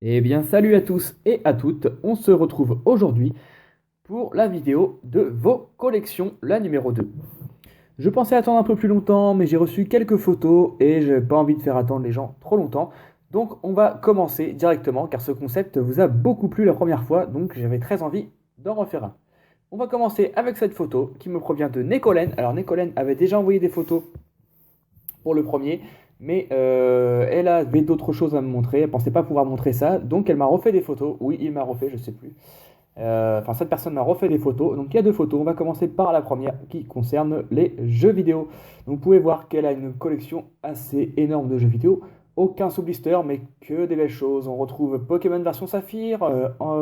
Eh bien, salut à tous et à toutes. On se retrouve aujourd'hui pour la vidéo de vos collections, la numéro 2. Je pensais attendre un peu plus longtemps, mais j'ai reçu quelques photos et je n'ai pas envie de faire attendre les gens trop longtemps. Donc, on va commencer directement car ce concept vous a beaucoup plu la première fois, donc j'avais très envie d'en refaire un. On va commencer avec cette photo qui me provient de Nekolen. Alors, Nekolen avait déjà envoyé des photos pour le premier, mais elle avait d'autres choses à me montrer. Elle pensait pas pouvoir montrer ça, donc elle m'a refait des photos. Oui, il m'a refait, je sais plus. Enfin, cette personne m'a refait des photos. Donc il y a deux photos. On va commencer par la première qui concerne les jeux vidéo. Donc vous pouvez voir qu'elle a une collection assez énorme de jeux vidéo. Aucun sous-blister, mais que des belles choses. On retrouve Pokémon version Saphir,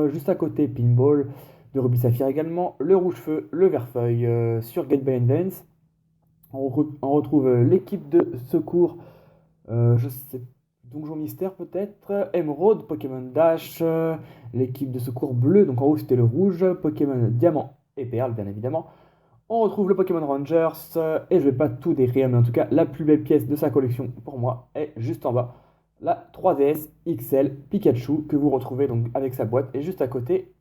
juste à côté Pinball de Ruby Saphir également, le Rouge Feu, le Vert Feuille sur Game Boy Advance. On retrouve l'équipe de secours, je sais, Donjon Mystère peut-être, Emeraude, Pokémon Dash, l'équipe de secours bleu, donc en haut c'était le rouge, Pokémon Diamant et Perle bien évidemment. On retrouve le Pokémon Rangers, et je vais pas tout décrire, mais en tout cas la plus belle pièce de sa collection pour moi est juste en bas. La 3DS XL Pikachu que vous retrouvez donc avec sa boîte et juste à côté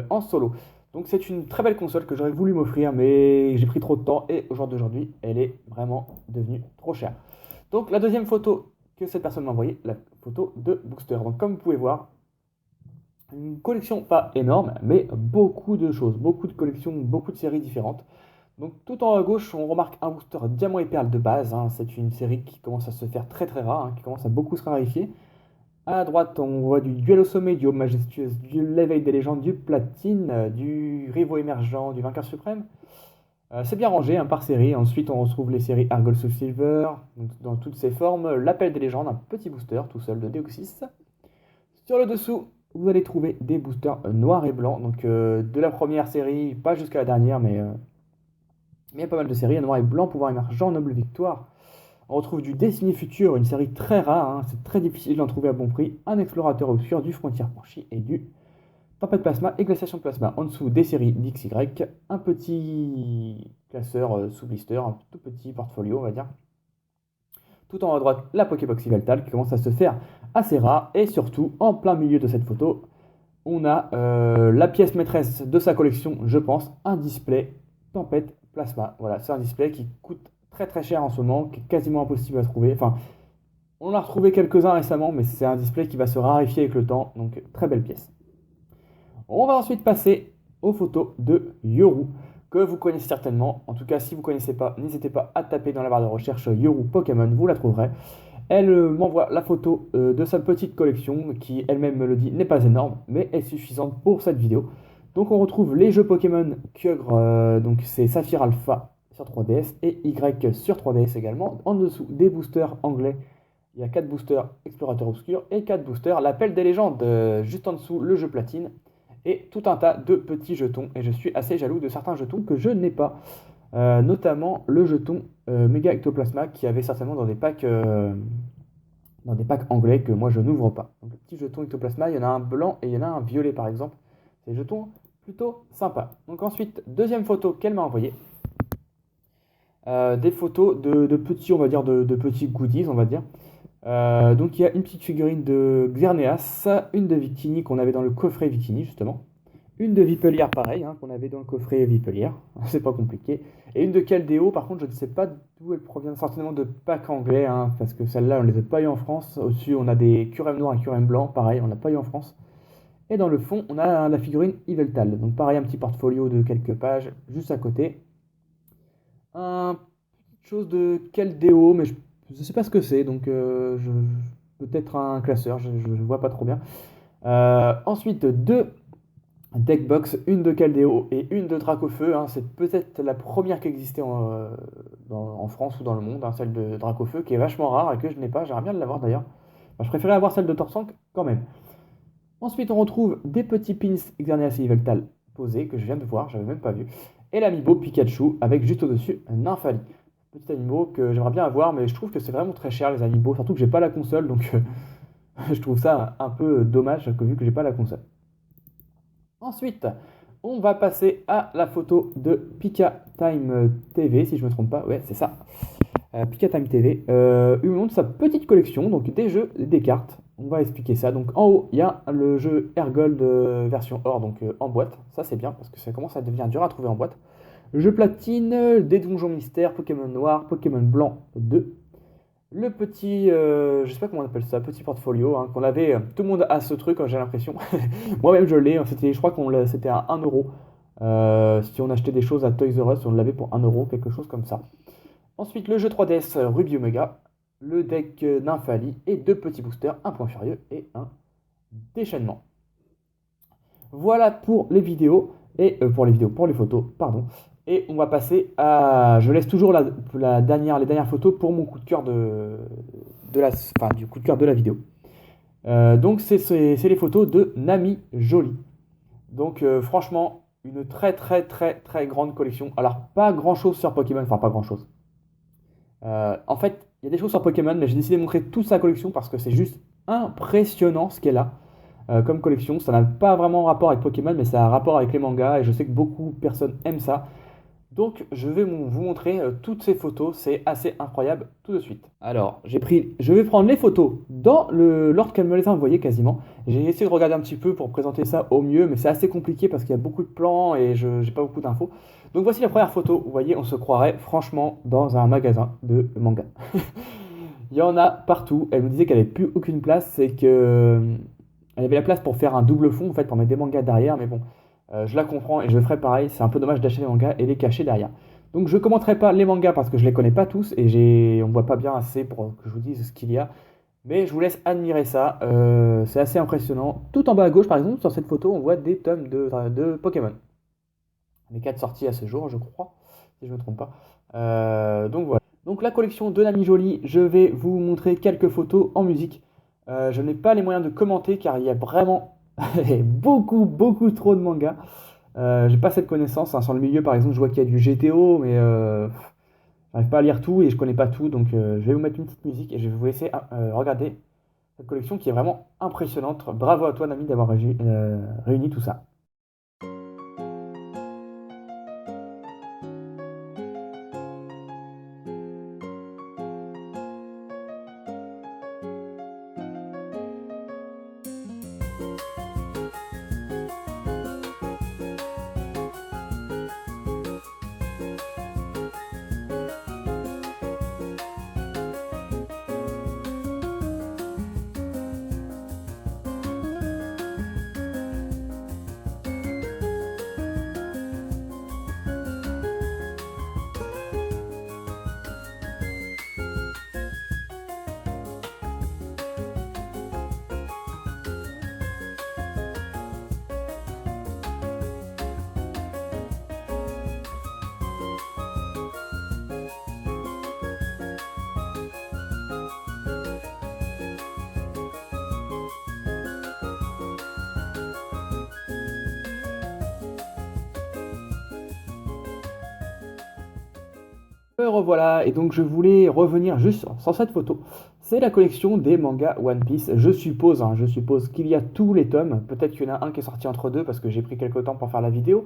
en solo. Donc c'est une très belle console que j'aurais voulu m'offrir, mais j'ai pris trop de temps et au jour d'aujourd'hui, elle est vraiment devenue trop chère. Donc la deuxième photo que cette personne m'a envoyée, la photo de Booster. Donc comme vous pouvez voir, une collection pas énorme, mais beaucoup de choses, beaucoup de collections, beaucoup de séries différentes. Donc tout en haut à gauche, on remarque un booster Diamant et Perle de base, hein. C'est une série qui commence à se faire très très rare, hein, qui commence à beaucoup se raréfier. À droite, on voit du duel au sommet, du Aube majestueuse, du l'éveil des légendes, du platine, du rivaux émergent, du vainqueur suprême. C'est bien rangé, hein, par série. Ensuite, on retrouve les séries Argol Soul Silver, donc dans toutes ses formes. L'appel des légendes, un petit booster tout seul de Deoxys. Sur le dessous, vous allez trouver des boosters noirs et blancs. Donc de la première série, pas jusqu'à la dernière, mais il y a pas mal de séries. Noir et blanc, pouvoir émergent, noble victoire. On retrouve du Destiny Future, une série très rare, hein, c'est très difficile d'en trouver à bon prix. Un explorateur obscur, du frontière franchie et du tempête plasma et glaciation de plasma. En dessous des séries d'XY, un petit classeur sous blister, un tout petit portfolio, on va dire. Tout en haut à droite, la Pokébox Yveltal qui commence à se faire assez rare. Et surtout, en plein milieu de cette photo, on a la pièce maîtresse de sa collection, je pense, un display tempête plasma. Voilà, c'est un display qui coûte très très cher en ce moment, qui est quasiment impossible à trouver. Enfin, on en a retrouvé quelques-uns récemment, mais c'est un display qui va se raréfier avec le temps, donc très belle pièce. On va ensuite passer aux photos de Yoru, que vous connaissez certainement. En tout cas, si vous ne connaissez pas, n'hésitez pas à taper dans la barre de recherche Yoru Pokémon, vous la trouverez. Elle m'envoie la photo de sa petite collection, qui elle-même me le dit n'est pas énorme, mais est suffisante pour cette vidéo. Donc on retrouve les jeux Pokémon Kyogre, donc c'est Saphir Alpha sur 3DS et Y sur 3DS également. En dessous des boosters anglais, il y a 4 boosters Explorateur Obscur et 4 boosters l'Appel des légendes. Juste en dessous, le jeu Platine et tout un tas de petits jetons. Et je suis assez jaloux de certains jetons que je n'ai pas. Notamment le jeton Mega Ectoplasma qui avait certainement dans des packs anglais que moi je n'ouvre pas. Donc le petit jeton Ectoplasma, il y en a un blanc et il y en a un violet par exemple. C'est des jetons plutôt sympas. Donc ensuite, deuxième photo qu'elle m'a envoyée. Des photos de petits, on va dire, de petits goodies, on va dire. Donc il y a une petite figurine de Xerneas, une de Victini qu'on avait dans le coffret Victini justement, une de Vipelière pareil, hein, qu'on avait dans le coffret Vipelière, c'est pas compliqué, et une de Caldeo, par contre je ne sais pas d'où elle provient, certainement de packs anglais, hein, parce que celle-là on ne les a pas eu en France. Au-dessus on a des Curem noirs et Curem blancs, pareil, on l'a pas eu en France. Et dans le fond on a la figurine Yveltal, donc pareil un petit portfolio de quelques pages, juste à côté. Un chose de Caldeo, mais je ne sais pas ce que c'est, donc peut-être un classeur, je ne vois pas trop bien. Ensuite, deux deckbox, une de Caldeo et une de Dracofeu, hein. C'est peut-être la première qui existait en France ou dans le monde, hein, celle de Dracofeu, qui est vachement rare et que je n'ai pas. J'aimerais bien l'avoir d'ailleurs. Enfin, je préférais avoir celle de Torsank quand même. Ensuite, on retrouve des petits pins Xerneas et Yveltal posés que je viens de voir, j'avais même pas vu. Et l'amiibo Pikachu avec juste au-dessus un Nymphali. Petit amiibo que j'aimerais bien avoir, mais je trouve que c'est vraiment très cher les amiibo, surtout que j'ai pas la console, donc je trouve ça un peu dommage vu que j'ai pas la console. Ensuite, on va passer à la photo de Pika Time TV, si je me trompe pas. Ouais, c'est ça. Pika Time TV. Il nous montre sa petite collection, donc des jeux, des cartes. on va expliquer ça. Donc en haut, il y a le jeu Airgold version or, donc en boîte. Ça c'est bien parce que ça commence à devenir dur à trouver en boîte. Je platine, des donjons mystères, Pokémon noir, Pokémon blanc 2. Le petit, je sais pas comment on appelle ça, petit portfolio, hein, qu'on avait, tout le monde a ce truc, j'ai l'impression. Moi-même je l'ai, je crois c'était à 1 euro. Si on achetait des choses à Toys R Us, on l'avait pour 1 euro, quelque chose comme ça. Ensuite, le jeu 3DS Ruby Omega, le deck Nymphali et deux petits boosters, un point furieux et un déchaînement. Voilà pour les vidéos, et pour les photos, pardon. Et on va passer à. Je laisse toujours les dernières photos pour mon coup de cœur du coup de cœur de la vidéo. Donc c'est les photos de Nami Jolie. Donc franchement, une très très très très grande collection. Alors pas grand chose sur Pokémon, enfin pas grand chose. En fait, il y a des choses sur Pokémon, mais j'ai décidé de montrer toute sa collection parce que c'est juste impressionnant ce qu'elle a comme collection. Ça n'a pas vraiment rapport avec Pokémon, mais ça a un rapport avec les mangas et je sais que beaucoup de personnes aiment ça. Donc je vais vous montrer toutes ces photos, c'est assez incroyable tout de suite. Alors je vais prendre les photos dans l'ordre qu'elle me les a envoyées quasiment. J'ai essayé de regarder un petit peu pour présenter ça au mieux, mais c'est assez compliqué parce qu'il y a beaucoup de plans et je n'ai pas beaucoup d'infos. Donc voici la première photo, vous voyez on se croirait franchement dans un magasin de manga. Il y en a partout, elle me disait qu'elle n'avait plus aucune place, c'est que elle avait la place pour faire un double fond en fait, pour mettre des mangas derrière, mais bon. Je la comprends et je ferai pareil, c'est un peu dommage d'acheter les mangas et les cacher derrière. Donc je ne commenterai pas les mangas parce que je les connais pas tous et on ne voit pas bien assez pour que je vous dise ce qu'il y a. Mais je vous laisse admirer ça, c'est assez impressionnant. Tout en bas à gauche par exemple, sur cette photo, on voit des tomes de Pokémon. Les 4 sorties à ce jour, je crois, si je ne me trompe pas. Donc voilà. Donc la collection de Nami Jolie, je vais vous montrer quelques photos en musique. Je n'ai pas les moyens de commenter car il y a vraiment beaucoup, beaucoup trop de mangas. J'ai pas cette connaissance, hein. Sur le milieu, par exemple, je vois qu'il y a du GTO, mais j'arrive pas à lire tout et je connais pas tout. Donc, je vais vous mettre une petite musique et je vais vous laisser regarder cette collection qui est vraiment impressionnante. Bravo à toi, Nami, d'avoir réuni tout ça. Me revoilà, et donc je voulais revenir juste sur cette photo. C'est la collection des mangas One Piece. Je suppose qu'il y a tous les tomes. Peut-être qu'il y en a un qui est sorti entre deux parce que j'ai pris quelques temps pour faire la vidéo.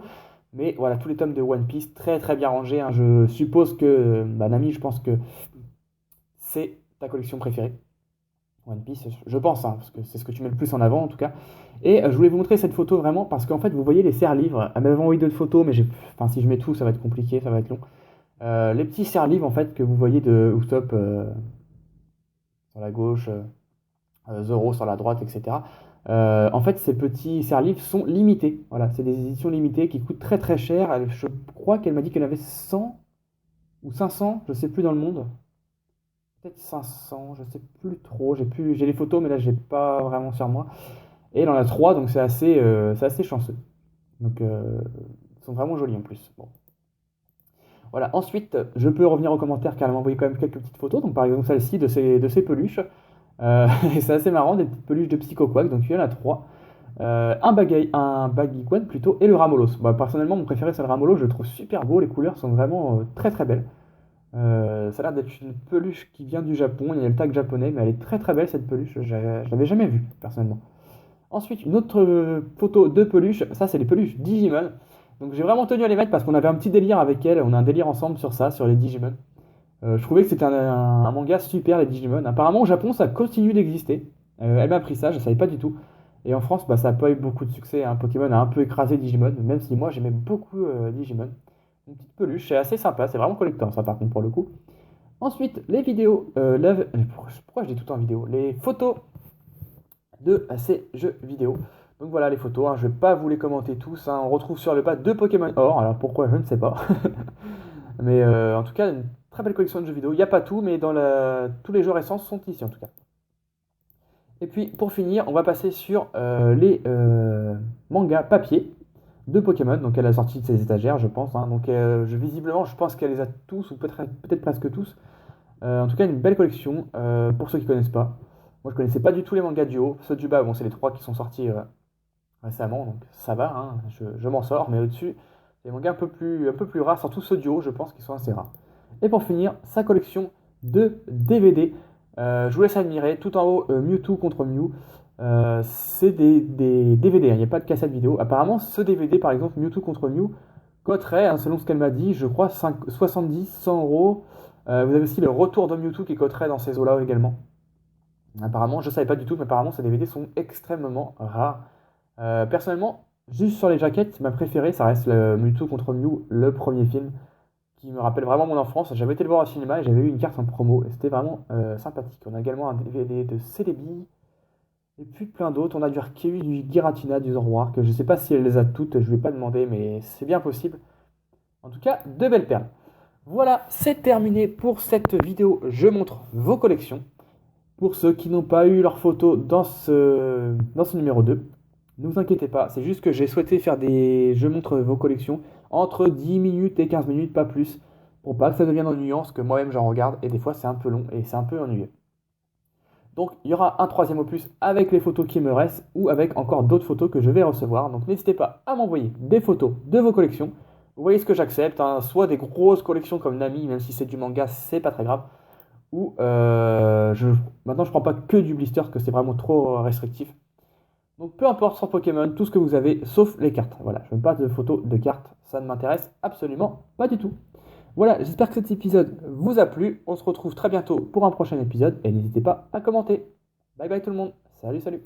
Mais voilà, tous les tomes de One Piece, très très bien rangés, hein. Je suppose que, Nami, je pense que c'est ta collection préférée. One Piece, je pense, hein, parce que c'est ce que tu mets le plus en avant en tout cas. Et je voulais vous montrer cette photo vraiment parce qu'en fait, vous voyez les serre-livres. Elle m'avait envoyé d'autres photos, mais si je mets tout, ça va être compliqué, ça va être long. Les petits serre-livres en fait que vous voyez de Usopp sur la gauche, Zoro sur la droite, etc. En fait, ces petits serre-livres sont limités. Voilà, c'est des éditions limitées qui coûtent très très cher. Je crois qu'elle m'a dit qu'il y en avait 100 ou 500, je sais plus dans le monde. Peut-être 500, je sais plus trop. J'ai les photos, mais là j'ai pas vraiment sur moi. Et il en a 3, donc c'est assez chanceux. Donc ils sont vraiment jolis en plus. Bon. Voilà, ensuite, je peux revenir aux commentaires car elle m'a envoyé quand même quelques petites photos. Donc, par exemple, celle-ci de ses peluches. Et c'est assez marrant, des petites peluches de Psycho Quack. Donc, il y en a 3. Un Baguiquan plutôt et le Ramolos. Bah, personnellement, mon préféré, c'est le Ramolos. Je le trouve super beau. Les couleurs sont vraiment très très belles. Ça a l'air d'être une peluche qui vient du Japon. Il y a le tag japonais, mais elle est très très belle cette peluche. Je l'avais jamais vue, personnellement. Ensuite, une autre photo de peluche. Ça, c'est les peluches Digimon. Donc j'ai vraiment tenu à les mettre parce qu'on avait un petit délire avec elle, on a un délire ensemble sur ça, sur les Digimon. Je trouvais que c'était un manga super, les Digimon. Apparemment au Japon ça continue d'exister. Elle m'a appris ça, je ne savais pas du tout. Et en France, bah, ça n'a pas eu beaucoup de succès, hein. Pokémon a un peu écrasé Digimon, même si moi j'aimais beaucoup Digimon. Une petite peluche, c'est assez sympa, c'est vraiment collector ça par contre pour le coup. Ensuite, les vidéos, pourquoi je dis tout en vidéo? Les photos de ces jeux vidéo. Donc voilà les photos, hein, je ne vais pas vous les commenter tous, hein. On retrouve sur le bas deux Pokémon Or, alors pourquoi je ne sais pas. Mais en tout cas, une très belle collection de jeux vidéo. Il n'y a pas tout, mais tous les jeux récents sont ici en tout cas. Et puis pour finir, on va passer sur les mangas papier de Pokémon. Donc elle a sorti de ses étagères, je pense, hein. Donc visiblement, je pense qu'elle les a tous, ou peut-être presque tous. En tout cas, une belle collection pour ceux qui ne connaissent pas. Moi, je connaissais pas du tout les mangas du haut. Ceux du bas, bon, c'est les trois qui sont sortis récemment, donc ça va, hein, je m'en sors. Mais au-dessus, les mangas un peu plus rares, surtout ceux du haut, je pense, qui sont assez rares. Et pour finir, sa collection de DVD. Je vous laisse admirer. Tout en haut, Mewtwo contre Mew. C'est des DVD, hein, il n'y a pas de cassette vidéo. Apparemment, ce DVD, par exemple, Mewtwo contre Mew, coûterait, hein, selon ce qu'elle m'a dit, je crois 70, 100 euros. Vous avez aussi le retour de Mewtwo qui coûterait dans ces eaux-là également. Apparemment, je ne savais pas du tout, mais apparemment, ces DVD sont extrêmement rares. Personnellement, juste sur les jaquettes, ma préférée, ça reste le Mewtwo contre Mew, le premier film, qui me rappelle vraiment mon enfance. J'avais été le voir au cinéma et j'avais eu une carte en promo, et c'était vraiment sympathique. On a également un DVD de Celebi, et puis plein d'autres. On a du Arceus, du Giratina, du Zoroark, que je ne sais pas si elle les a toutes, je ne vais pas demander, mais c'est bien possible. En tout cas, de belles perles. Voilà, c'est terminé pour cette vidéo. Je montre vos collections. Pour ceux qui n'ont pas eu leurs photos dans ce numéro 2, ne vous inquiétez pas, c'est juste que j'ai souhaité faire des je montre vos collections entre 10 minutes et 15 minutes, pas plus, pour pas que ça devienne ennuyant, parce que moi-même j'en regarde et des fois c'est un peu long et c'est un peu ennuyeux. Donc il y aura un troisième opus avec les photos qui me restent ou avec encore d'autres photos que je vais recevoir. Donc n'hésitez pas à m'envoyer des photos de vos collections. Vous voyez ce que j'accepte, hein, soit des grosses collections comme Nami, même si c'est du manga, c'est pas très grave. Ou maintenant je prends pas que du blister parce que c'est vraiment trop restrictif. Donc peu importe sur Pokémon, tout ce que vous avez, sauf les cartes. Voilà, je ne veux pas de photos de cartes, ça ne m'intéresse absolument pas du tout. Voilà, j'espère que cet épisode vous a plu. On se retrouve très bientôt pour un prochain épisode et n'hésitez pas à commenter. Bye bye tout le monde. Salut, salut.